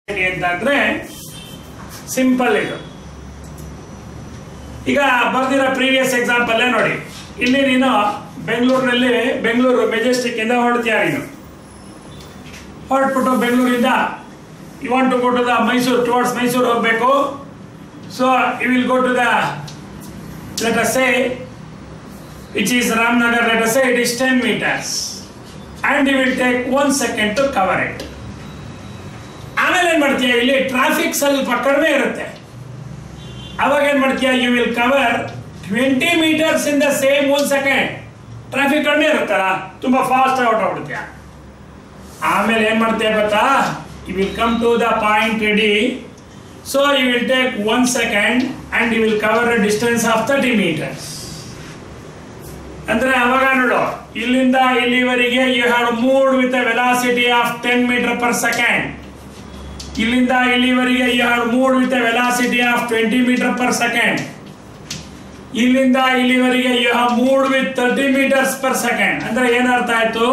ಅಂತಂದ್ರೆ ಸಿಂಪಲ್ ಇದು. ಈಗ ಬರ್ದಿರೋ ಪ್ರೀವಿಯಸ್ ಎಕ್ಸಾಂಪಲ್ ನೋಡಿ. ಇಲ್ಲಿ ನೀನು ಬೆಂಗಳೂರು ಮೆಜೆಸ್ಟಿಕ್ ಇಂದ ಹೊರಡ್ತೀಯ. ನೀನು ಹೊರಟ್ಬಿಟ್ಟು ಬೆಂಗಳೂರಿಂದ you want to go to the Mysuru, towards Mysuru ಹೋಗಬೇಕು. So you will go to the let us say which is Ramnagar, let us say it is 10 meters and you will take 1 second to cover it. ಆಮೇಲೆ ಏನು ಮಾಡ್ತೀಯ, ಇಲ್ಲಿ traffic ಸ್ವಲ್ಪ ಕಡಿಮೆ ಇರುತ್ತೆ. ಅವಾಗ ಏನು ಮಾಡ್ತೀಯ, you will cover 20 meters in the same 1 second. Traffic ಕಡಿಮೆ ಇರುತ್ತಲ್ಲ, ತುಂಬಾ ಫಾಸ್ಟ್ ಆಗಿ ಹೊರಟೋಗ್ಬಿಡ್ತೀಯ. ಆಮೇಲೆ ಏನು ಮಾಡ್ತೀಯ ಗೊತ್ತಾ, you will come to the point ready. So you will take 1 second and you will cover a distance of 30 meters. ಅಂದ್ರೆ ಅವಾಗ ನೋಡು, ಇಲ್ಲಿಂದ ಇಲ್ಲಿವರೆಗೆ you have moved with a velocity of 10 meter per second. ಇಲ್ಲಿಂದ ಇಲ್ಲಿವರೆಗೆ you have moved with a velocity of 20 meter per second. ಇಲ್ಲಿಂದ ಇಲ್ಲಿವರೆಗೆ you have moved with 30 meters per second. ಅಂದ್ರೆ ಏನರ್ಥ ಆಯ್ತು,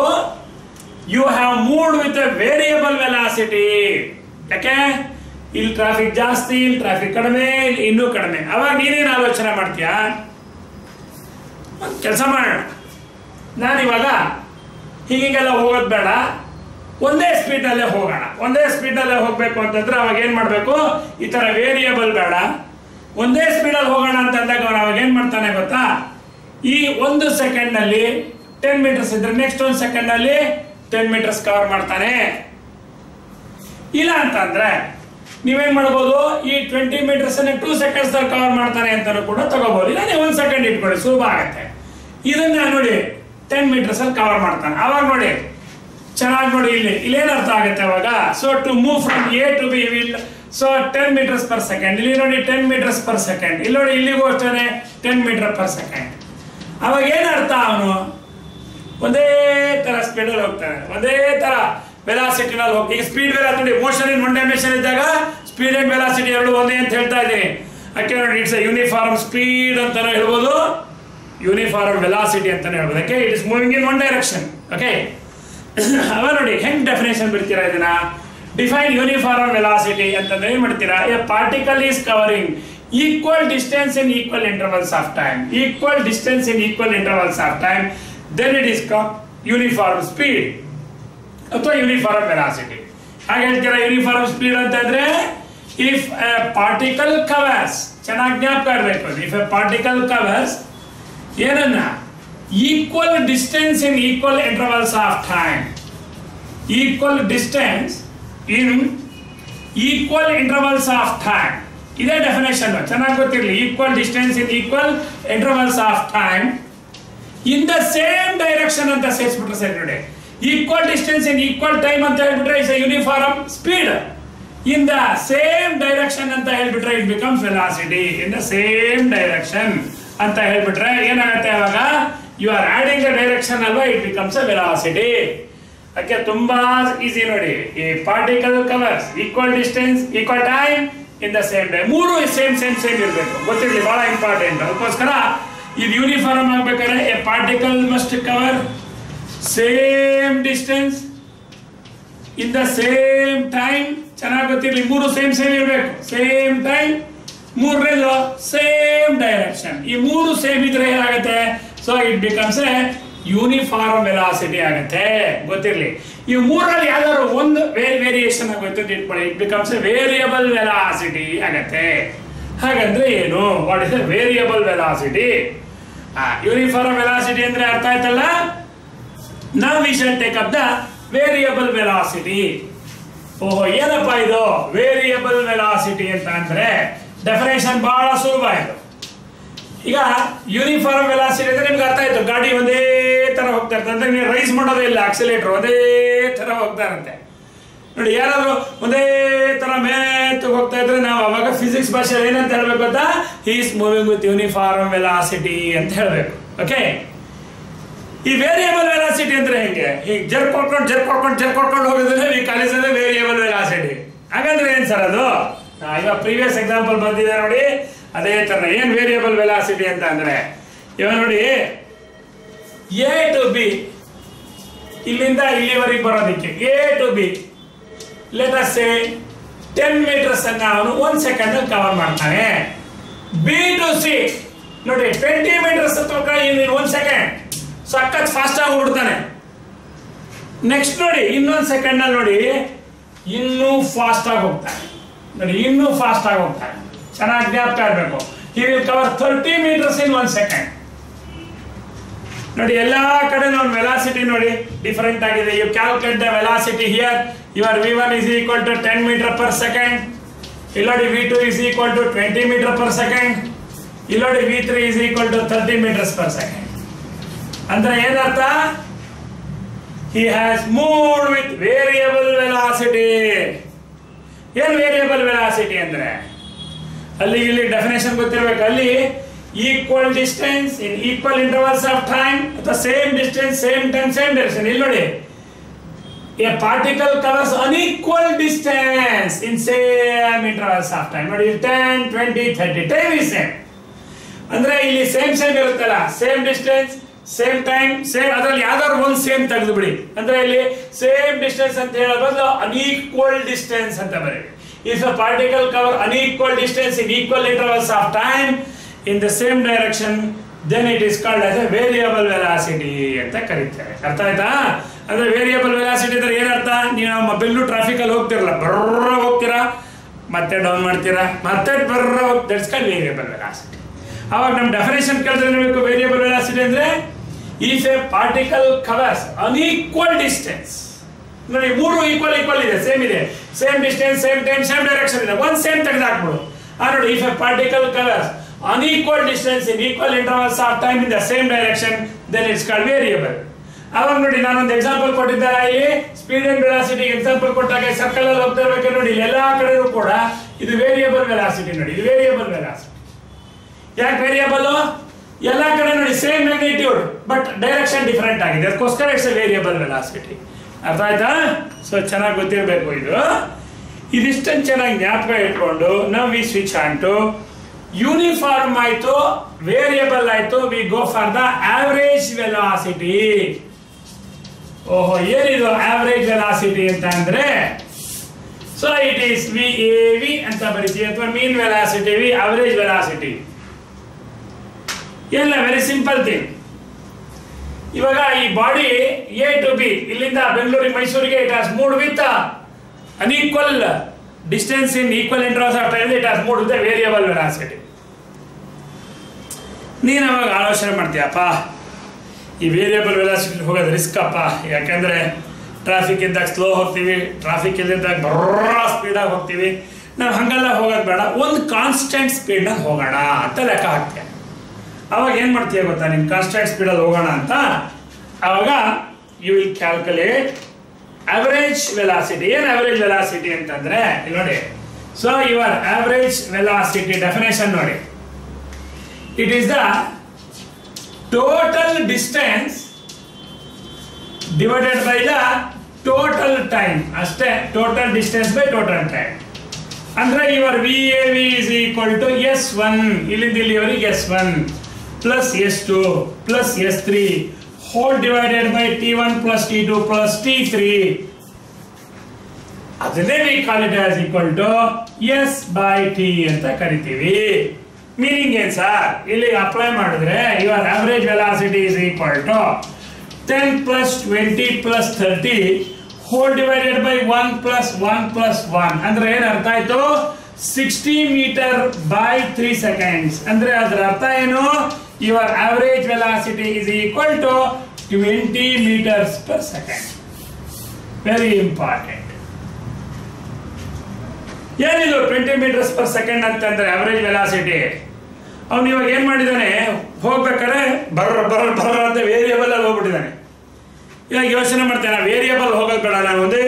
you have moved with a variable velocity. ಯಾಕೆ, ಇಲ್ಲಿ traffic ಜಾಸ್ತಿ, ಇಲ್ಲಿ ಟ್ರಾಫಿಕ್ ಕಡಿಮೆ, ಇಲ್ಲಿ ಇನ್ನೂ ಕಡಿಮೆ. ಅವಾಗ ನೀನೇನು ಆಲೋಚನೆ ಮಾಡ್ತೀಯಾ, ಕೆಲಸ ಮಾಡೋಣ, ನಾನಿವಾಗ ಹೀಗೆಲ್ಲ ಹೋಗೋದು ಬೇಡ, ಒಂದೇ ಸ್ಪೀಡಲ್ಲೇ ಹೋಗೋಣ. ಒಂದೇ ಸ್ಪೀಡಲ್ಲೇ ಹೋಗಬೇಕು ಅಂತಂದ್ರೆ ಅವಾಗ ಏನು ಮಾಡಬೇಕು, ಈ ಥರ ವೇರಿಯಬಲ್ ಬೇಡ, ಒಂದೇ ಸ್ಪೀಡಲ್ಲಿ ಹೋಗೋಣ ಅಂತಂದಾಗ ಅವಾಗ ಏನು ಮಾಡ್ತಾನೆ ಗೊತ್ತಾ, ಈ 1 ಸೆಕೆಂಡ್ನಲ್ಲಿ 10 meters ಇದ್ರೆ ನೆಕ್ಸ್ಟ್ 1 ಸೆಕೆಂಡ್ನಲ್ಲಿ 10 meters ಕವರ್ ಮಾಡ್ತಾನೆ. ಇಲ್ಲ ಅಂತಂದ್ರೆ ನೀವೇನ್ ಮಾಡ್ಬೋದು, ಈ 20 meters 2 seconds ಕವರ್ ಮಾಡ್ತಾನೆ ಅಂತಾನು ಕೂಡ ತಗೋಬಹುದು. ಇಲ್ಲ ನೀವು 1 second ಇಟ್ಕೊಳ್ಳಿ, ಸುಲಭ ಆಗುತ್ತೆ. ಇದನ್ನ ನೋಡಿ 10 meters ಕವರ್ ಮಾಡ್ತಾನೆ. ಅವಾಗ ನೋಡಿ ಚೆನ್ನಾಗಿ ನೋಡಿ, ಇಲ್ಲೇನು ಅರ್ಥ ಆಗುತ್ತೆ ಅವಾಗ. So to move from a to b will, so 10 meters per second. ಇಲ್ಲಿ ನೋಡಿ 10 meters per second. ಇಲ್ಲಿ ನೋಡಿ ಇಲ್ಲಿಗೂ ಅಷ್ಟೇ 10 meters per second. ಅವಾಗ ಏನರ್ಥ, ಅವನು ಒಂದೇ ತರ ಸ್ಪೀಡಲ್ಲಿ ಹೋಗ್ತಾನೆ, ಒಂದೇ ತರ ವೆಲಾಸಿಟಿನಲ್ಲಿ ಹೋಗಿ. ಈಗ speed velocity, motion in 1 dimension ಇದ್ದಾಗ ಸ್ಪೀಡ್ ಅಂಡ್ ವೆಲಾಸಿಟಿ ಎರಡು ಒಂದೇ ಅಂತ ಹೇಳ್ತಾ ಇದ್ದೀನಿ. ಯಾಕೆ ನೋಡಿ, ಇಟ್ಸ್ ಎ ಯೂನಿಫಾರ್ಮ್ ಸ್ಪೀಡ್ ಅಂತಾನೆ ಹೇಳ್ಬೋದು, ಯೂನಿಫಾರ್ಮ್ ವೆಲಾಸಿಟಿ ಅಂತಾನೆ ಹೇಳ್ಬೋದು. ಯಾಕೆ, it is moving in 1 direction. Okay, ಅವ ನೋಡಿ ಹೆಂಗ್ ಡೆಫಿನೇಷನ್ ಬಿಡ್ತೀರಾ ಇದನ್ನ. ಡಿಫೈನ್ ಯೂನಿಫಾರ್ಮ್ ವೆಲಾಸಿಟಿ ಅಂತಂದ್ರೆ ಏನ್ ಮಾಡ್ತೀರಾ, a particle is covering equal distance in equal intervals of time. Equal distance in equal intervals of time, then it is uniform speed ಅಥವಾ uniform velocity. ಹಾಗೆ ಹೇಳ್ತೀರಾ ಯೂನಿಫಾರ್ಮ್ ಸ್ಪೀಡ್ ಅಂತಂದ್ರೆ, if a particle covers, ಚೆನ್ನಾಗಿ ಜ್ಞಾಪಕ ಇರಬೇಕು, if a particle covers ಏನನ್ನ, equal distance in equal intervals of time. Equal distance in equal intervals of time, ಇದೇ definition ಚೆನ್ನಾಗಿ ಗೊತ್ತಿರಲಿ. Equal distance in equal intervals of time in the same direction ಅಂತ ಸೇರಿಸ್ಬಿಟ್ರೆ ಸರಿ ನೋಡಿ. Equal distance in equal time ಅಂತ ಹೇಳ್ಬಿಟ್ರೆ it's a uniform speed. In the same direction ಅಂತ ಹೇಳ್ಬಿಟ್ರೆ it becomes velocity. In the same direction ಅಂತ ಹೇಳ್ಬಿಟ್ರೆ ಏನಾಗುತ್ತೆ, ಅವಾಗ you are adding a direction ಅಲ್ವಾ, ಇಟ್ ಬಿಕಮ್ಸ್ ಎ ವೆಲಾಸಿಟಿ. ಅದಕ್ಕೆ ತುಂಬಾ ಈಸಿ ನೋಡಿ. ಈ particle covers equal distance equal time in the same time, ಮೂರು ಸೇಮ್ ಇರಬೇಕು, ಗೊತ್ತಿರಲಿ, ಬಹಳ ಇಂಪಾರ್ಟೆಂಟ್. ಅದಕ್ಕೋಸ್ಕರ ಇದು ಯೂನಿಫಾರ್ಮ್ ಆಗ್ಬೇಕಾದ್ರೆ A particle must cover same distance in the same time. ಚೆನ್ನಾಗಿ ಗೊತ್ತಿರಲಿ, ಮೂರು ಸೇಮ್ ಇರಬೇಕು, ಸೇಮ್ ಟೈಮ್, ಮೂರನೇದು ಸೇಮ್ ಡೈರೆಕ್ಷನ್. ಈ ಮೂರು ಸೇಮ್ ಇದ್ರೆ ಏನಾಗುತ್ತೆ, so it becomes A uniform velocity ಆಗುತ್ತೆ. ಗೊತ್ತಿರಲಿ, ಈ ಮೂರಲ್ಲಿ ಯಾವ್ದಾದ್ರು ಒಂದು ವೇರಿಯೇಷನ್ ಆಗೋಯ್ತು ಇಟ್ಕೊಳ್ಳಿ, it becomes A variable velocity ಆಗತ್ತೆ. ಹಾಗಂದ್ರೆ ಏನು, what is A variable velocity? Uniform velocity ಅಂದ್ರೆ ಅರ್ಥ ಆಯ್ತಲ್ಲ. Now we shall take up the variable velocity. ಓಹೋ, ಏನಪ್ಪಾ ಇದು ವೇರಿಯಬಲ್ ವೆಲಾಸಿಟಿ ಅಂತ ಅಂದ್ರೆ ಡೆಫಿನೇಷನ್ ಬಹಳ ಸುಲಭ ಇದು. ಈಗ ಯೂನಿಫಾರ್ಮ್ ವೆಲಾಸಿಟಿ ಅಂದ್ರೆ ನಿಮ್ಗೆ ಅರ್ಥ ಆಯ್ತು, ಗಾಡಿ ಒಂದೇ ತರ ಹೋಗ್ತಾ ಇರ್ತದೆ ಅಂದ್ರೆ ನೀವು ರೈಸ್ ಮಾಡೋದೇ ಇಲ್ಲ, ಆಕ್ಸಿಲೇಟರ್ ಒಂದೇ ತರ ಹೋಗ್ತಾ ಇರುತ್ತೆ ನೋಡಿ. ಯಾರಾದ್ರೂ ಒಂದೇ ತರ ಮೇಲೆ ಹೋಗ್ತಾ ಇದ್ರೆ ನಾವು ಅವಾಗ ಫಿಸಿಕ್ಸ್ ಭಾಷೆಯಲ್ಲಿ ಏನಂತ ಹೇಳ್ಬೇಕು ಗೊತ್ತಾ, ಹಿ is moving with uniform velocity ಅಂತ ಹೇಳ್ಬೇಕು. ಓಕೆ, ಈ ವೇರಿಯಬಲ್ ವೆಲಾಸಿಟಿ ಅಂದ್ರೆ ಹೆಂಗೆ, ಹೀಗೆ ಜರ್ಕೊಡ್ಕೊಂಡು ಹೋಗೋದ್ರೆ ಈ ಕಾಲೇಜಲ್ಲಿ ವೇರಿಯಬಲ್ ವೆಲಾಸಿಟಿ. ಹಾಗಂದ್ರೆ ಏನ್ ಸರ್ ಅದು, ಇವಾಗ ಪ್ರೀವಿಯಸ್ ಎಕ್ಸಾಂಪಲ್ ಬಂದಿದೆ ನೋಡಿ, ಅದೇ ತರ ಏನ್ ವೇರಿಯಬಲ್ ವೆಲಾಸಿಟಿ ಅಂತ ಅಂದ್ರೆ, ಇವಾಗ ನೋಡಿ ಎ ಟು ಬಿ, ಇಲ್ಲಿಂದ ಇಲ್ಲಿವರೆಗೆ ಬರೋದಕ್ಕೆ a to b, let us say 10 meters ಅನ್ನ ಅವನು 1 ಸೆಕೆಂಡ್ ಅಲ್ಲಿ ಕವರ್ ಮಾಡ್ತಾನೆ. ಬಿ ಟು ಸಿ ನೋಡಿ 20 meters ಹತ್ರ ಇನ್ 1 ಸೆಕೆಂಡ್ ಸಖತ್ ಫಾಸ್ಟ್ ಆಗಿ ಓಡ್ತಾನೆ. ನೆಕ್ಸ್ಟ್ ನೋಡಿ ಇನ್ನೊಂದು ಸೆಕೆಂಡ್ ಅಲ್ಲಿ ನೋಡಿ ಇನ್ನೂ ಫಾಸ್ಟ್ ಆಗಿ ಹೋಗ್ತಾನೆ. ನೋಡಿ ಇನ್ನೂ ಫಾಸ್ಟ್ ಆಗಿ ಹೋಗ್ತಾನೆ. ಚೆನ್ನಾಗಿ ಜ್ಞಾಪಕ ಇರಬೇಕು. He will cover 30 meters in 1 second. ನೋಡಿ ಎಲ್ಲಾ ಕಡೆ ನೋಡಿ ವೆಲಾಸಿಟಿ ನೋಡಿ ಡಿಫರೆಂಟ್ ಆಗಿದೆ. You calculate the velocity here. Your v1 is equal to 10 meter per second. ಇಲ್ಲಿ ನೋಡಿ v2 is equal to 20 meter per second. ಇಲ್ಲಿ ನೋಡಿ v3 is equal to 30 meters per second. ಅಂದ್ರೆ ಏನರ್ಥ? he has moved with variable velocity. ಏನು variable velocity ಅಂದ್ರೆ ಅಲ್ಲಿ ಇಲ್ಲಿ ಡೆಫಿನೇಷನ್ ಗೊತ್ತಿರಬೇಕು. ಅಲ್ಲಿ equal distance in equal intervals of time ಅಥವಾ same distance same time same direction. ಇಲ್ಲಿ ನೋಡಿ a particle covers unequal distance in same intervals of time. ನೋಡಿ 10, 20, 30 ಟೈಮ್ ಇಸ್ ಸೇಮ್. ಅಂದ್ರೆ ಇಲ್ಲಿ ಸೇಮ್ ಇರುತ್ತಲ್ಲ, same distance same time same, ಅದರಲ್ಲಿ ಯಾವ್ದಾದ್ರು ಒಂದು ಸೇಮ್ ತೆಗೆದು ಬಿಡಿ. ಅಂದ್ರೆ ಇಲ್ಲಿ ಸೇಮ್ ಡಿಸ್ಟೆನ್ಸ್ ಅಂತ ಹೇಳೋ ಬದಲು ಅನ್ಈಕ್ವಲ್ ಡಿಸ್ಟೆನ್ಸ್ ಅಂತ ಬರೀರಿ. If a particle cover unequal distance in equal intervals of time in the same direction, then it is called as a variable velocity ಅಂತ ಕರೀತಾರೆ. ಅರ್ಥ ಆಯ್ತಾ? ಅಂದ್ರೆ ವೇರಿಯಬಲ್ ವೆಲಾಸಿಟಿ ಅಂದ್ರೆ ಏನರ್ಥ? ನೀವು ಮೊಬೈಲ್ ಟ್ರಾಫಿಕ್ ಅಲ್ಲಿ ಹೋಗ್ತಿರಲ್ಲ, ಬರ್ರ ಹೋಗ್ತೀರಾ, ಮತ್ತೆ ಡೌನ್ ಮಾಡ್ತೀರಾ, ಮತ್ತೆ ಬರ್ರ ದಟ್ಸ್ ಕಾಲ್ಡ್ ವೇರಿಯಬಲ್ ವೆಲಾಸಿಟಿ. ಅವಾಗ ನಮ್ಮ ಡೆಫಿನೇಷನ್ ಕೇಳಿದ್ರೆ ಏನ್ಬೇಕು? ವೇರಿಯಬಲ್ ವೆಲಾಸಿಟಿ ಅಂದ್ರೆ if a particle covers unequal distance. ನೋಡಿ ಮೂರು ಈಕ್ವಲ್ ಇದೆ, ಸೇಮ್ ಇದೆ, same distance same time same direction ಇದೆ, ಒಂದು ಸೇಮ್ ತೆಗೆದು ಹಾಕ್ಬಿಡು. ನೋಡಿ if a particle covers unequal distance in equal intervals of time in the same direction, then it's called variable. ಅವಾಗ ನೋಡಿ ನಾನೊಂದು ಎಕ್ಸಾಂಪಲ್ ಕೊಟ್ಟಿದ್ದಾರೆ ಇಲ್ಲಿ, ಸ್ಪೀಡ್ ಅಂಡ್ ವೆಲಾಸಿಟಿ ಎಕ್ಸಾಂಪಲ್ ಕೊಟ್ಟಾಗ ಸರ್ಕಲ್ ಅಲ್ಲಿ ಹೋಗ್ತಾ ಇರ್ಬೇಕು ನೋಡಿ, ಎಲ್ಲಾ ಕಡೆನೂ ಕೂಡ ಇದು ವೇರಿಯಬಲ್ ವೆಲಾಸಿಟಿ. ನೋಡಿ ಇದು ವೇರಿಯಬಲ್ ವೆಲಾಸಿಟಿ. ಯಾಕೆ ವೇರಿಯಬಲ್? ಎಲ್ಲಾ ಕಡೆ ನೋಡಿ same magnitude but direction different ಆಗಿದೆ, ಅದಕ್ಕೋಸ್ಕರ ಇಟ್ಸ್ ವೇರಿಯಬಲ್ ವೆಲಾಸಿಟಿ. ಅರ್ಥ ಆಯ್ತಾ? ಸೊ ಚೆನ್ನಾಗಿ ಗೊತ್ತಿರಬೇಕು ಇದು. ಇದಿಷ್ಟನ್ನು ಚೆನ್ನಾಗಿ ಜ್ಞಾಪಕ ಇಟ್ಕೊಂಡು ನಾವು we switch on to uniform ಆಯ್ತು, ವೇರಿಯಬಲ್ ಆಯ್ತು, we go for the average velocity. ಓಹೋ, ಏನಿದು ಆವರೇಜ್ ವೆಲಾಸಿಟಿ ಅಂತ ಅಂದ್ರೆ, so it is V A V ಅಂತ ಬರೀತೀವಿ, ಅಥವಾ mean velocity V average velocity. ಎಲ್ಲ ವೆರಿ ಸಿಂಪಲ್ ಥಿಂಗ್. ಇವಾಗ ಈ ಬಾಡಿ ಎ ಟು ಬಿ, ಇಲ್ಲಿಂದ ಬೆಂಗಳೂರಿಗೆ ಮೈಸೂರಿಗೆ it has moved with unequal distance in equal intervals of time, it has moved with variable velocity. ನೀನು ಅವಾಗ ಆಲೋಚನೆ ಮಾಡ್ತೀಯಪ್ಪ, ಈ ವೇರಿಯಬಲ್ ವೆಲಾಸಿಟಿ ಹೋಗೋದು ರಿಸ್ಕ್ ಅಪ್ಪ, ಯಾಕೆಂದ್ರೆ ಟ್ರಾಫಿಕ್ ಇದ್ದಾಗ ಸ್ಲೋ ಹೋಗ್ತೀವಿ, ಟ್ರಾಫಿಕ್ ಇದ್ದಾಗ ಬರ್ರ ಸ್ಪೀಡಾಗಿ ಹೋಗ್ತೀವಿ. ನಾವು ಹಂಗೆಲ್ಲ ಹೋಗೋದು ಬೇಡ, ಒಂದು ಕಾನ್ಸ್ಟೆಂಟ್ ಸ್ಪೀಡ್ನಾಗ ಹೋಗೋಣ ಅಂತ ಲೆಕ್ಕ ಹಾಕ್ತೇವೆ. ಅವಾಗ ಏನು ಮಾಡ್ತೀಯ ಗೊತ್ತಾ, ನೀನು ಕಾನ್ಸ್ಟೆಂಟ್ ಸ್ಪೀಡಲ್ಲಿ ಹೋಗೋಣ ಅಂತ, ಅವಾಗ you will calculate average velocity. ಏನು ಆವರೇಜ್ ವೆಲಾಸಿಟಿ ಅಂತಂದ್ರೆ ಇಲ್ಲಿ ನೋಡಿ, so your average velocity definition ನೋಡಿ, it is the total distance divided by the total time. ಅಷ್ಟೇ, total distance by total time. ಅಂದ್ರೆ your V A V is equal to S1, ಇಲ್ಲಿಂದ ಇಲ್ಲಿವರೆಗೆ S1 plus S2 plus S3 whole divided by T1 plus T2 plus T3. ಅದನ್ನೇ we call it as equal to S by T ಅಂತ ಕರಿತೀವಿ. Meaning ಏನ್ sir? ಇಲ್ಲಿ apply ಮಾಡಿದ್ರೆ your average velocity is equal to 10 plus 20 plus 30 whole divided by 1 plus 1 plus 1. ಅಂದ್ರೆ ಏನ್ ಅರ್ಥ ಆಯ್ತು? 60 ಮೀಟರ್ ಬೈ 3 ಸೆಕೆಂಡ್ಸ್. ಅಂದ್ರೆ ಅದರ ಅರ್ಥ ಏನು? Your average velocity is equal to 20 meters per second. Very important. ಏನಿದು 20 meters per second ಅಂತಂದ್ರೆ ಆವರೇಜ್ ವೆಲಾಸಿಟಿ? ಅವನು ಇವಾಗ ಏನ್ ಮಾಡಿದ್ದಾನೆ, ಹೋಗ್ಬೇಕಾದ್ರೆ ಬರ್ರ ಬರ್ರ ಬರ್ರ ಅಂತ ವೇರಿಯಬಲ್ ಅಲ್ಲಿ ಹೋಗ್ಬಿಟ್ಟಿದ್ದಾನೆ. ಇವಾಗ ಯೋಚನೆ ಮಾಡ್ತಾನೆ, ವೇರಿಯಬಲ್ ಹೋಗೋದು ಬೇಡ, ನಾನು ಒಂದೇ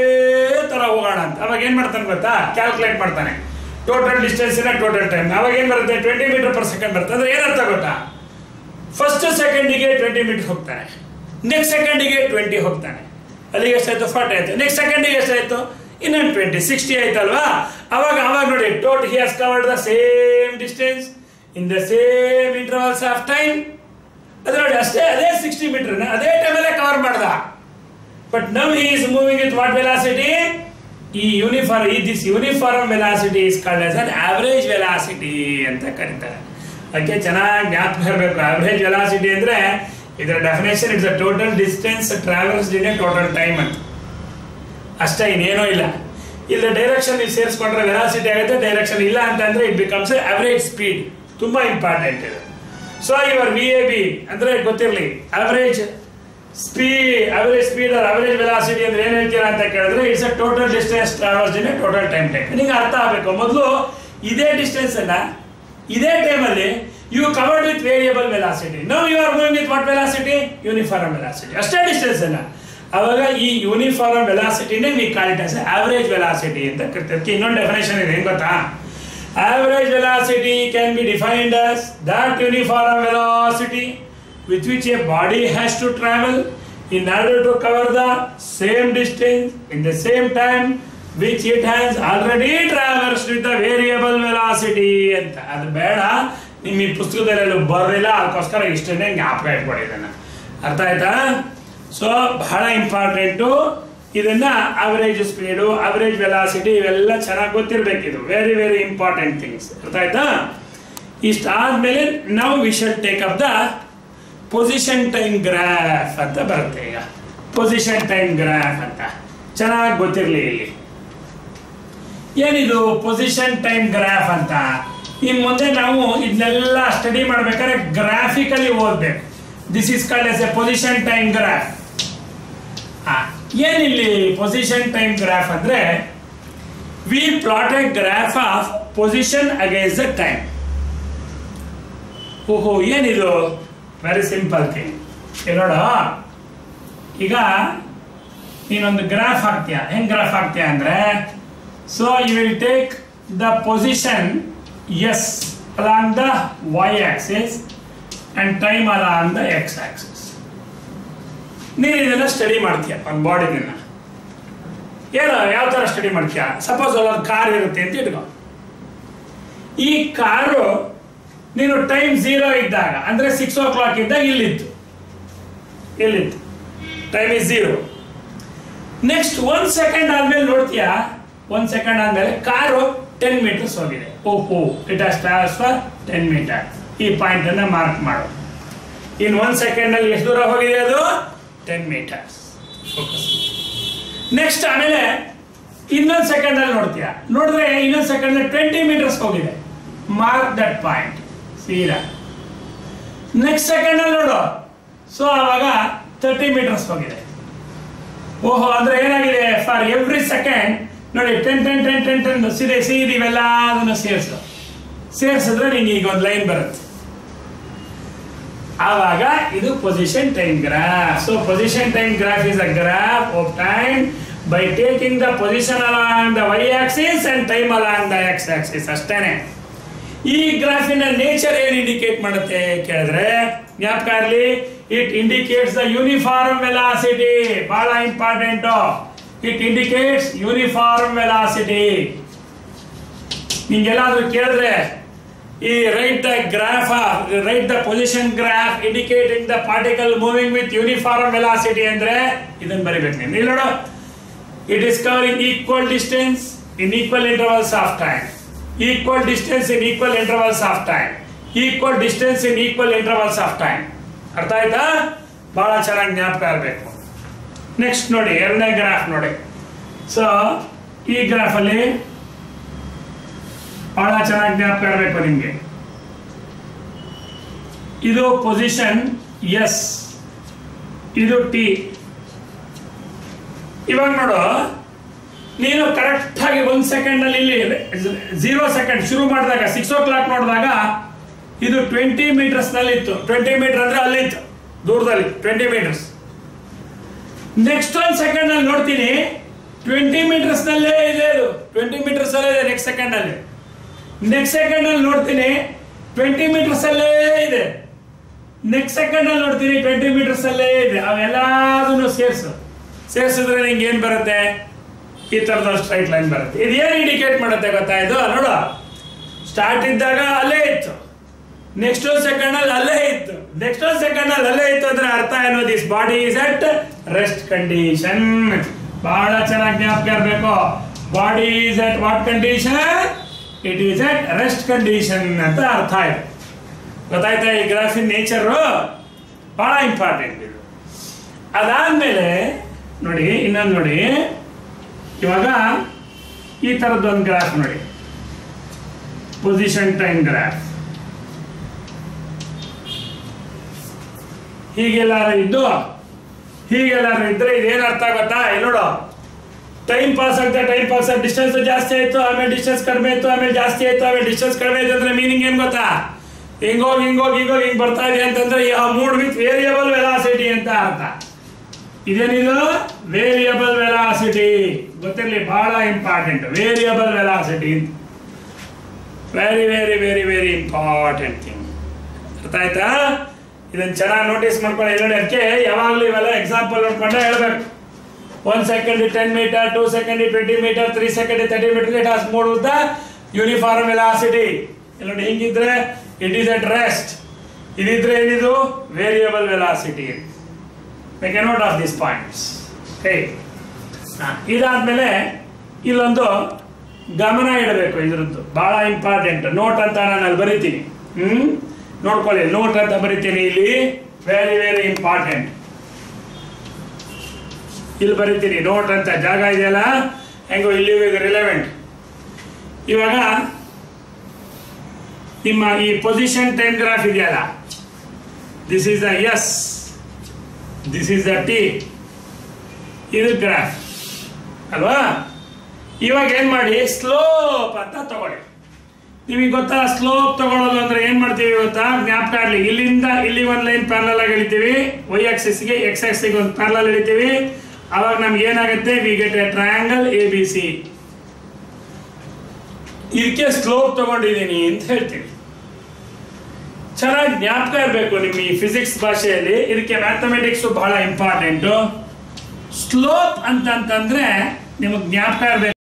ತರ ಹೋಗೋಣ ಅಂತ. ಅವಾಗ ಏನ್ ಮಾಡ್ತಾನೆ ಗೊತ್ತಾ, ಕ್ಯಾಲ್ಕುಲೇಟ್ ಮಾಡ್ತಾನೆ ಟೋಟಲ್ ಡಿಸ್ಟೆನ್ಸ್ ಇನ ಟೋಟಲ್ ಟೈಮ್. ಅವಾಗ ಏನ್ ಬರುತ್ತೆ, 20 meter per second ಬರುತ್ತೆ. ಅಂದ್ರೆ ಏನರ್ಥ ಗೊತ್ತಾ, ಫಸ್ಟ್ ಸೆಕೆಂಡಿಗೆ 20 meter ಹೋಗ್ತಾನೆ, ನೆಕ್ಸ್ಟ್ ಸೆಕೆಂಡಿಗೆ 20 ಹೋಗ್ತಾನೆ, ಅಲ್ಲಿಗೆ ಎಷ್ಟಾಯ್ತು 40 ಆಯ್ತು, ನೆಕ್ಸ್ಟ್ ಸೆಕೆಂಡಿಗೆ ಎಷ್ಟಾಯ್ತು ಇನ್ನೊಂದು 20, 60 ಆಯ್ತಲ್ವಾ. ಅವಾಗ ನೋಡಿ total he has covered the same distance in the same intervals of time. ಅದು ನೋಡಿ ಅಷ್ಟೇ, ಅದೇ 60 meter ಅದೇ ಟೈಮಲ್ಲೇ ಕವರ್ ಮಾಡ್ದ. But now he is moving with what velocity? ಈ uniform velocity is called as an average velocity ಅಂತ ಕರೀತಾರೆ. ಅದಕ್ಕೆ ಚೆನ್ನಾಗಿ ಜ್ಞಾಪಕ ಇರಬೇಕು. ಆವರೇಜ್ ವೆಲಾಸಿಟಿ ಅಂದ್ರೆ ಇದರ definition it's a total distance travelled in a total time ಅಂತ ಅಷ್ಟೇ, ಇನ್ನೇನೂ ಇಲ್ಲ. ಇಲ್ಲಿ ಡೈರೆಕ್ಷನ್ ನೀವು ಸೇರಿಸ್ಕೊಂಡ್ರೆ ವೆಲಾಸಿಟಿ ಆಗುತ್ತೆ, ಡೈರೆಕ್ಷನ್ ಇಲ್ಲ ಅಂತಂದ್ರೆ ಇಟ್ ಬಿಕಮ್ಸ್ ಅವರೇಜ್ ಸ್ಪೀಡ್. ತುಂಬಾ ಇಂಪಾರ್ಟೆಂಟ್ ಇದು. ಸೊ ಯುವರ್ VAB ಅಂದ್ರೆ ಗೊತ್ತಿರಲಿ, average speed or average velocity ಅಂದ್ರೆ ಏನ್ ಹೇಳ್ತೀರಾ ಅಂತ ಕೇಳಿದ್ರೆ it's a total distance travelled in a total time. ನಿಮಗೆ ಅರ್ಥ ಆಗಬೇಕು. ಮೊದಲು ಇದೇ ಡಿಸ್ಟೆನ್ಸ್ ಅಲ್ಲ, ಇದೇ ಟೈಮ್ ಅಲ್ಲಿ you covered with variable velocity. Now you are going with what velocity? Uniform velocity. ಅಷ್ಟೇ ಡಿಸ್ಟೆನ್ಸ್ ಅಲ್ಲ. ಅವಾಗ ಈ ಯೂನಿಫಾರ್ಮ್ ವೆಲಾಸಿಟಿನೇ we call it as average velocity ಅಂತ ಕರಿತೀವಿ. ಇನ್ನೊಂದು ಡೆಫಿನೇಷನ್ ಇದೆ, ಹೆಂಗ್ ಗೊತ್ತಾ? Average velocity can be defined as that uniform velocity with which a body has to travel in order to cover the same distance in the same time which it has already traversed with the variable velocity ಅಂತ. ಅದು ಬೇಡ, ನಿಮ್ಮ ಈ ಪುಸ್ತಕದಲ್ಲಿ ಬರಲಿಲ್ಲ, ಅದಕ್ಕೋಸ್ಕರ ಇಷ್ಟನ್ನೇ ಜ್ಞಾಪಕ ಇಟ್ಕೊಂಡಿದ್ದಾನೆ. ಅರ್ಥ ಆಯ್ತಾ? ಸೊ ಬಹಳ ಇಂಪಾರ್ಟೆಂಟು. ಇದನ್ನ ಅವರೇಜ್ ಸ್ಪೀಡು, ಅವರೇಜ್ ವೆಲಾಸಿಟಿ ಇವೆಲ್ಲ ಚೆನ್ನಾಗಿ ಗೊತ್ತಿರಬೇಕು. ಇದು ವೆರಿ ವೆರಿ ಇಂಪಾರ್ಟೆಂಟ್ ಥಿಂಗ್ಸ್. ಅರ್ಥ ಆಯ್ತಾ? ಇಷ್ಟಾದ್ಮೇಲೆ ನಾವು V shall take up the position time graph ಅಂತ ಬರುತ್ತೆ. ಈಗ ಪೊಸಿಷನ್ ಟೈಮ್ ಗ್ರಾಫ್ ಅಂತ ಚೆನ್ನಾಗಿ ಗೊತ್ತಿರಲಿ. ಇಲ್ಲಿ ಏನಿದು ಪೊಸಿಷನ್ ಟೈಮ್ ಗ್ರಾಫ್ ಅಂತ? ಇನ್ನು ಮುಂದೆ ನಾವು ಇದನ್ನೆಲ್ಲ ಸ್ಟಡಿ ಮಾಡ್ಬೇಕಾದ್ರೆ ಗ್ರಾಫಿಕಲಿ ಓದ್ಬೇಕು. This is called as a position time graph. ಏನಿಲ್ಲಿ ಪೊಸಿಷನ್ ಟೈಮ್ ಗ್ರಾಫ್ ಅಂದ್ರೆ we plot a graph of position against the time. ಓಹೋ, ಏನಿದು? Very simple thing. ನೋಡ, ಈಗ ನೀನೊಂದು ಗ್ರಾಫ್ ಹಾಕ್ತೀಯ. ಹೆಂಗ್ ಗ್ರಾಫ್ ಹಾಕ್ತೀಯ ಅಂದ್ರೆ, so you will take the position S along the y axis and time along the x axis. ನೀನು ಇದನ್ನ ಸ್ಟಡಿ ಮಾಡ್ತೀಯ, ಒಂದು ಬಾಡಿನ. ಏನೋ ಯಾವ ತರ ಸ್ಟಡಿ ಮಾಡ್ತೀಯ? ಸಪೋಸ್ ಒಂದು ಕಾರ್ ಇರುತ್ತೆ ಅಂತ ಇಟ್ಕೊ. ಈ ಕಾರು ನೀನು ಟೈಮ್ 0 ಇದ್ದಾಗ ಅಂದ್ರೆ 6 o'clock ಇದ್ದಾಗ ಇಲ್ಲಿತ್ತು. Time is 0. ನೆಕ್ಸ್ಟ್ 1 second ಆದ್ಮೇಲೆ ನೋಡ್ತೀಯ, 1 second ಆದ್ಮೇಲೆ ಕಾರು 10 meters ಹೋಗಿದೆ. ಓಹೋ, it has travels for 10 meters. ಈ ಪಾಯಿಂಟ್ ಅನ್ನ ಮಾರ್ಕ್ ಮಾಡು. ಇನ್ 1 second ಅಲ್ಲಿ ಎಷ್ಟು ದೂರ ಹೋಗಿದೆ? ಅದು 10 meters. ಫೋಕಸ್. ನೆಕ್ಸ್ಟ್ ಆಮೇಲೆ ಇನ್ನೊಂದು ಸೆಕೆಂಡ್ ಅಲ್ಲಿ ನೋಡಿದ್ರೆ ಇನ್ನೊಂದು ಸೆಕೆಂಡ್ 20 meters ಹೋಗಿದೆ. ಮಾರ್ಕ್ ದಟ್ ಪಾಯಿಂಟ್ ಸೀದಾ. ನೆಕ್ಸ್ಟ್ ಸೆಕೆಂಡ್ ಅಲ್ಲಿ ನೋಡು, ಸೊ ಆವಾಗ 30 meters ಹೋಗಿದೆ. ಓಹೋ, ಅಂದ್ರೆ ಏನಾಗಿದೆ? ಫಾರ್ ಎವ್ರಿ ಸೆಕೆಂಡ್ ನೋಡಿ 10 ಸೀದಿ ಇವೆಲ್ಲ ಅದನ್ನು ಸೇರಿಸಿದ್ರೆ ನಿಂಗೆ ಈಗ ಒಂದು ಲೈನ್ ಬರುತ್ತೆ. ಆವಾಗ ಇದು position time graph. So position time graph is a graph of time by taking the position along the y axis and time along the x axis. ಅಷ್ಟೇನೆ. ಈ ಗ್ರಾಫಿನ ನೇಚರ್ ಏನ್ ಇಂಡಿಕೇಟ್ ಮಾಡುತ್ತೆ ಕೇಳಿದ್ರೆ ಜ್ಞಾಪಕ ಇರಲಿ, it indicates the uniform velocity. ಬಹಳ important. It indicates uniform velocity. ನಿಂಗೆಲ್ಲಾದ್ರೂ ಕೇಳಿದ್ರೆ ಈ right the position graph indicating the particle moving with uniform velocity ಅಂದ್ರೆ ಇದನ್ನ ಬರಿಬೇಕು ನೀನು. ಇಲ್ಲಿ ನೋಡು, it is covering equal distance in equal intervals of time. Equal distance in equal intervals of time. Equal distance in equal intervals of time. ಅರ್ಥ ಆಯ್ತಾ? ಬಹಳ ಚೆನ್ನಾಗಿ ಜ್ಞಾಪಕ ಇರಬೇಕು. ನೆಕ್ಸ್ಟ್ ನೋಡಿ, ಎರಡನೇ ಗ್ರಾಫ್ ನೋಡಿ. ಸೊ ಈ ಗ್ರಾಫ್ ಅಲ್ಲಿ ಬಹಳ ಚೆನ್ನಾಗಿ ಜ್ಞಾಪಕ ಇರಬೇಕು ನಿಮ್ಗೆ. ಇದು ಪೊಸಿಷನ್ ಎಸ್, ಇದು ಟಿ. ಇವಾಗ ನೋಡು, ನೀನು ಕರೆಕ್ಟ್ ಆಗಿ 1 second ಅಲ್ಲಿ ಇಲ್ಲಿ 0 second ಶುರು ಮಾಡಿದಾಗ 6 o'clock ನೋಡಿದಾಗ ಇದು 20 meters ನಲ್ಲಿ ಇತ್ತು. 20 meter ಅಂದ್ರೆ ಅಲ್ಲಿತ್ತು ದೂರದಲ್ಲಿ 20 meters. ನೆಕ್ಸ್ಟ್ 1 second ಅಲ್ಲಿ ನೋಡ್ತೀನಿ 20 meters ನಲ್ಲೇ ಇದೆ. ಇದು 20 meters ಅಲ್ಲೇ ಇದೆ ನೆಕ್ಸ್ಟ್ ಸೆಕೆಂಡ್ ಅಲ್ಲಿ. ನೆಕ್ಸ್ಟ್ ಸೆಕೆಂಡ್ ಅಲ್ಲಿ ನೋಡ್ತೀನಿ 20 meters ಅಲ್ಲೇ ಇದೆ. ನೆಕ್ಸ್ಟ್ ಸೆಕೆಂಡ್ ಅಲ್ಲಿ ನೋಡ್ತೀನಿ 20 meters ಅಲ್ಲೇ ಇದೆ. ಅವೆಲ್ಲದನ್ನು ಸೇರಿಸಿದ್ರೆ ನಿಂಗೆ ಏನ್ ಬರುತ್ತೆ? ಈ ತರದ ಸ್ಟ್ರೈಟ್ ಲೈನ್ ಬರುತ್ತೆ. ಇದು ಏನ್ ಇಂಡಿಕೇಟ್ ಮಾಡುತ್ತೆ ಗೊತ್ತಾ? ಇದು ನೋಡು, ಸ್ಟಾರ್ಟ್ ಇದ್ದಾಗ ಅಲ್ಲೇ ಇತ್ತು, ನೆಕ್ಸ್ಟ್ ಸೆಕೆಂಡ್ ಅಲ್ಲಿ ಅಲ್ಲೇ ಇತ್ತು, ನೆಕ್ಸ್ಟ್ ಸೆಕೆಂಡ್ ಅಲ್ಲಿ ಅಲ್ಲೇ ಇತ್ತು ಅಂದ್ರೆ ಅರ್ಥ ಏನು? This body is at rest condition. ಬಹಳ ಚೆನ್ನಾಗಿ ಜ್ಞಾಪಕ ಇರಬೇಕು. Body is at what condition? It is at rest condition ಅಂತ ಅರ್ಥ ಇದೆ. ಗೊತ್ತಾಯ್ತಾ? ಈ ಗ್ರಾಫಿನ್ ನೇಚರು ಬಹಳ ಇಂಪಾರ್ಟೆಂಟ್ ಇದು. ಅದಾದ್ಮೇಲೆ ನೋಡಿ, ಇನ್ನೊಂದು ನೋಡಿ, ಇವಾಗ ಈ ಥರದ್ದೊಂದು ಗ್ರಾಫ್ ನೋಡಿ, ಪೊಸಿಷನ್ ಟೈಮ್ ಗ್ರಾಫ್. ಹೀಗೆಲ್ಲಾರು ಇದ್ರೆ ಇದೇನು ಅರ್ಥ ಗೊತ್ತಾ? ಇಲ್ಲಿ ನೋಡು, ಟೈಮ್ ಪಾಸ್ ಆಗ್ತಾ ಡಿಸ್ಟೆನ್ಸ್ ಜಾಸ್ತಿ ಆಯ್ತು, ಆಮೇಲೆ ಡಿಸ್ಟೆನ್ಸ್ ಕಡಿಮೆ ಆಯ್ತು, ಆಮೇಲೆ ಜಾಸ್ತಿ ಆಯ್ತು, ಆಮೇಲೆ ಡಿಸ್ಟೆನ್ಸ್ ಕಡಿಮೆ ಆಯ್ತು ಅಂದ್ರೆ ಮೀನಿಂಗ್ ಏನ್ ಗೊತ್ತಾ? ಹಿಂಗ್ ಬರ್ತಾ ಇದೆ ಅಂತಂದ್ರೆ ಮೂಡ್ ವಿತ್ ವೇರಿಯಬಲ್ ವೆಲಾಸಿಟಿ ಅಂತ ಅರ್ಥ. ಇದೇನಿದು? Variable velocity. ಗೊತ್ತಿರಲಿ, ಬಹಳ important. Variable velocity very very very very important thing. ಅರ್ಥ ಆಯ್ತಾ? ಇದನ್ನ ಚೆನ್ನಾಗಿ ನೋಟಿಸ್ ಮಾಡ್ಕೊಳ್ಳಿ. ಅದಕ್ಕೆ ಯಾವಾಗಲೂ ಇವೆಲ್ಲ ಎಕ್ಸಾಂಪಲ್ ನೋಡ್ಕೊಂಡೆ ಹೇಳ್ಬೇಕು. 1 second 10 meter, 2 second 20 meter, 3 second 30 meter. It has moved with the uniform velocity. ನೋಡಿ, ಹಿಂಗಿದ್ರೆ ಇಟ್ ಈಸ್ ಅಟ್ ರೆಸ್ಟ್, ಇದಿದ್ರೆ ಏನಿದು? Variable velocity. Make A note of this points. ಇದಾದ್ಮೇಲೆ ಇಲ್ಲೊಂದು ಗಮನ ಇಡಬೇಕು, ಇದ್ರದ್ದು ಬಹಳ ಇಂಪಾರ್ಟೆಂಟ್. ನೋಟ್ ಅಂತ ನಾನು ಅಲ್ಲಿ ಬರಿತೀನಿ, ನೋಡ್ಕೊಳ್ಳಿ. ನೋಟ್ ಅಂತ ಬರಿತೀನಿ ಇಲ್ಲಿ, ವೆರಿ ವೆರಿ ಇಂಪಾರ್ಟೆಂಟ್. ಇಲ್ಲಿ ಬರಿತೀನಿ ನೋಟ್ ಅಂತ, ಜಾಗ ಇದೆಯಲ್ಲ ಹೆಂಗೋ, ಇಲ್ಲಿ ರಿಲೆವೆಂಟ್. ಇವಾಗ ನಿಮ್ಮ ಈ ಪೊಸಿಷನ್ ಟೈಮ್ ಗ್ರಾಫ್ ಇದೆಯಲ್ಲ, this is the S, this is the T, ಇದು ಗ್ರಾಫ್ ಅಲ್ವಾ? ಇವಾಗ ಏನ್ ಮಾಡಿ, ಸ್ಲೋಪ್ ಅಂತ ತಗೊಳ್ಳಿ. ನಿಮಗೆ ಗೊತ್ತಾ ಸ್ಲೋಪ್ ತಗೊಳ್ಳೋದು ಅಂದ್ರೆ ಏನ್ ಮಾಡ್ತೀವಿ ಗೊತ್ತಾ? ಜ್ಞಾಪಕ ಇರಲಿ, ಇಲ್ಲಿಂದ ಇಲ್ಲಿ ಒಂದು ಲೈನ್ ಪ್ಯಾರಲಲ್ ಆಗಿ ಎಳಿತೀವಿ, ವೈ ಆಕ್ಸಿಸ್ಗೆ ಎಕ್ಸ್ ಆಕ್ಸಿಸ್ಗೆ ಒಂದು ಪ್ಯಾರಲಲ್ ಎಳಿತೀವಿ. ಅವಾಗ ನಮ್ಗೆ ಏನಾಗುತ್ತೆ? We get A triangle ABC. ಇದಕ್ಕೆ ಸ್ಲೋಪ್ ತಗೊಂಡಿದ್ದೀನಿ ಅಂತ ಹೇಳ್ತೀವಿ. ಚೆನ್ನಾಗಿ ಜ್ಞಾಪಕ ಇರಬೇಕು ನಿಮ್ಮ ಈ ಫಿಸಿಕ್ಸ್ ಭಾಷೆಯಲ್ಲಿ. ಇದಕ್ಕೆ ಮ್ಯಾಥಮೆಟಿಕ್ಸ್ ಬಹಳ ಇಂಪಾರ್ಟೆಂಟು. ಸ್ಲೋಪ್ ಅಂತಂದ್ರೆ ನಿಮಗೆ ಜ್ಞಾಪಕ ಇರಬೇಕು.